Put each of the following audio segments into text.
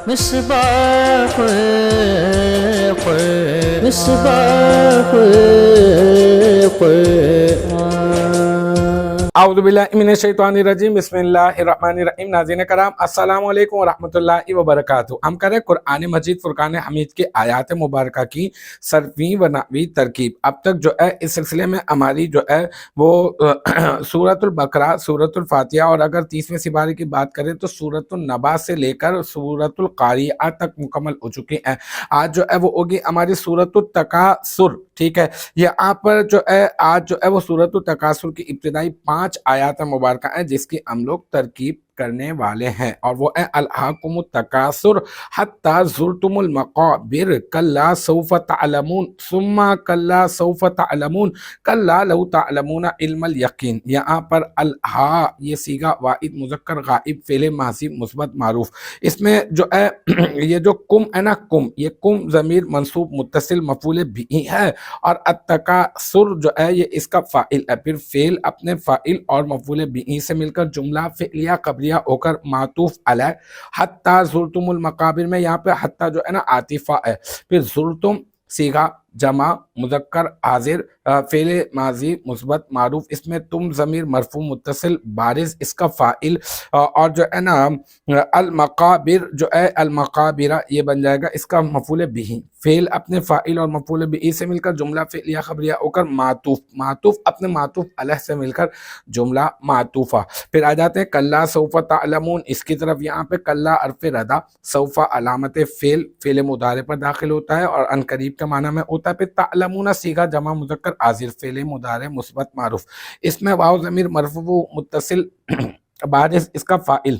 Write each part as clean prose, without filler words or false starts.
مصباح مصباح اعوذ باللہ من الشیطان الرجیم، بسم اللہ الرحمن الرحیم۔ ناظرین کرام، السلام علیکم ورحمۃ اللہ وبرکاتہ۔ ہم کریں قرآن مجید فرقان حمید کے آیات مبارکہ کی صرفی و نحوی ترکیب۔ اب تک جو ہے اس سلسلے میں ہماری جو ہے وہ سورۃ البقرہ، سورۃ الفاتحہ اور اگر 30ویں سپارے کی بات کریں تو سورۃ النبا سے لے کر سورۃ القاریہ تک مکمل ہو چکی ہیں۔ آج جو ہے وہ ہوگی ہماری سورۃ التکاثر، ٹھیک ہے۔ یہاں پر جو ہے آج جو ہے وہ سورۃ التکاثر کی ابتدائی 5 آیات مبارکہ ہیں جس کی ہم لوگ ترکیب کرنے والے ہیں، اور وہ ہے الہاکم التکاثر حتی زرتم المقابر کلا سوف تعلمون ثم کلا سوف تعلمون کلا لو تعلمون علم الیقین۔ یہاں پر الہا یہ صیغہ واحد مذکر غائب فعل ماضی مثبت معروف، اس میں جو ہے یہ جو کم ہے نا، کم، یہ کم ضمیر منصوب متصل مفعول بھی ہے، اور التکاثر جو ہے یہ اس کا فاعل ہے، پھر فعل اپنے فاعل اور مفعول بھی سے مل کر جملہ فعلیہ قبلیہ ہو کر معطوف علیہ۔ حتی زرتم المقابر میں یہاں پہ حتی جو ہے نا عاطفہ ہے، پھر زرتم صیغہ جمع مذکر حاضر فعل ماضی مثبت معروف، اس میں تم ضمیر مرفوع متصل بارز اس کا فاعل، اور جو ہے نا المقابر جو ہے المقابرہ یہ بن جائے گا اس کا مفعول بھی، فعل اپنے فاعل اور مفعول بھی سے مل کر جملہ فعلیہ خبریہ ہو کر معطوف، معطوف اپنے معطوف علیہ سے مل کر جملہ معطوفہ۔ پھر آ جاتے ہیں کلا سوف تعلمون، اس کی طرف یہاں پہ کلا حرف ردا، سوف علامت فعل مضارع پر داخل ہوتا ہے اور ان قریب کے معنی میں ہوتا ہے، پھر تعلمون صیغہ جمع مذکر حاضر فعل مضارع مثبت معروف، اس میں واو ضمیر مرفوع متصل بارز اس کا فاعل،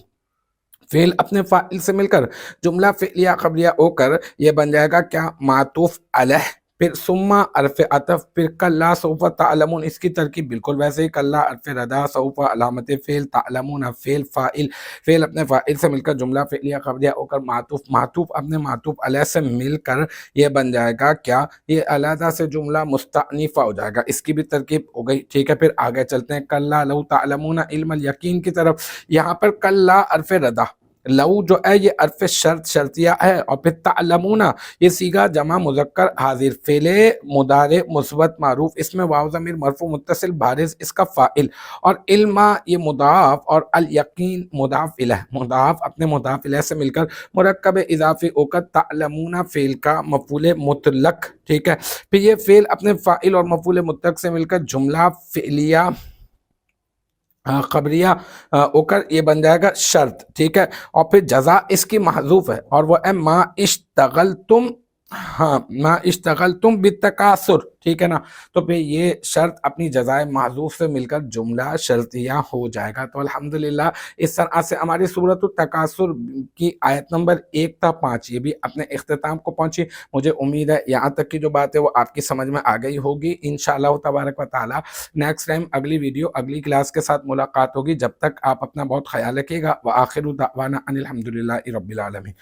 فعل اپنے فاعل سے مل کر جملہ فعلیہ خبریہ ہو کر یہ بن جائے گا کیا، معطوف علیہ، پھر ثم حرف عطف، پھر کلا سوف تعلمون، اس کی ترکیب بالکل ویسے ہی، کلا حرف ردا، سوف علامت فعل، تعلمون فعل فاعل، فعل اپنے فاعل سے مل کر جملہ فعلیہ خبریہ ہو کر معطوف، معطوف اپنے معطوف علیہ سے مل کر یہ بن جائے گا کیا، یہ علیحدہ سے جملہ مستأنفہ ہو جائے گا، اس کی بھی ترکیب ہو گئی، ٹھیک ہے۔ پھر آگے چلتے ہیں کلا لو تعلمون علم الیقین کی طرف۔ یہاں پر کلا حرف ردا، لو جو ہے یہ حرف شرط شرطیہ ہے، اور پھر تعلمون یہ صیغہ جمع مذکر حاضر فعل مضارع مثبت معروف، اس میں واو ضمیر مرفوع متصل بارز اس کا فاعل، اور علم یہ مضاف اور الیقین مضاف الیہ، مضاف اپنے مضاف الیہ سے مل کر مرکب اضافی ہو کر تعلمون فعل کا مفعول مطلق، ٹھیک ہے۔ پھر یہ فعل اپنے فاعل اور مفعول مطلق سے مل کر جملہ فعلیہ خبریہ ہو کر یہ بن جائے گا شرط، ٹھیک ہے۔ اور پھر جزا اس کی محذوف ہے، اور وہ ہے ما اشتغلتم، ہاں ما اشتغلتم بالتکاثر، ٹھیک ہے نا، تو پھر یہ شرط اپنی جزائے محذوف سے مل کر جملہ شرطیہ ہو جائے گا۔ تو الحمدللہ اس طرح سے ہماری سورۃ التکاثر کی آیت نمبر 1 تا 5 یہ بھی اپنے اختتام کو پہنچی۔ مجھے امید ہے یہاں تک کی جو بات ہے وہ آپ کی سمجھ میں آ گئی ہوگی انشاءاللہ تبارک و تعالی۔ نیکسٹ ٹائم اگلی ویڈیو اگلی کلاس کے ساتھ ملاقات ہوگی، جب تک آپ اپنا بہت خیال رکھیے گا۔ وآخر دعوانا ان الحمدللہ رب العالمین۔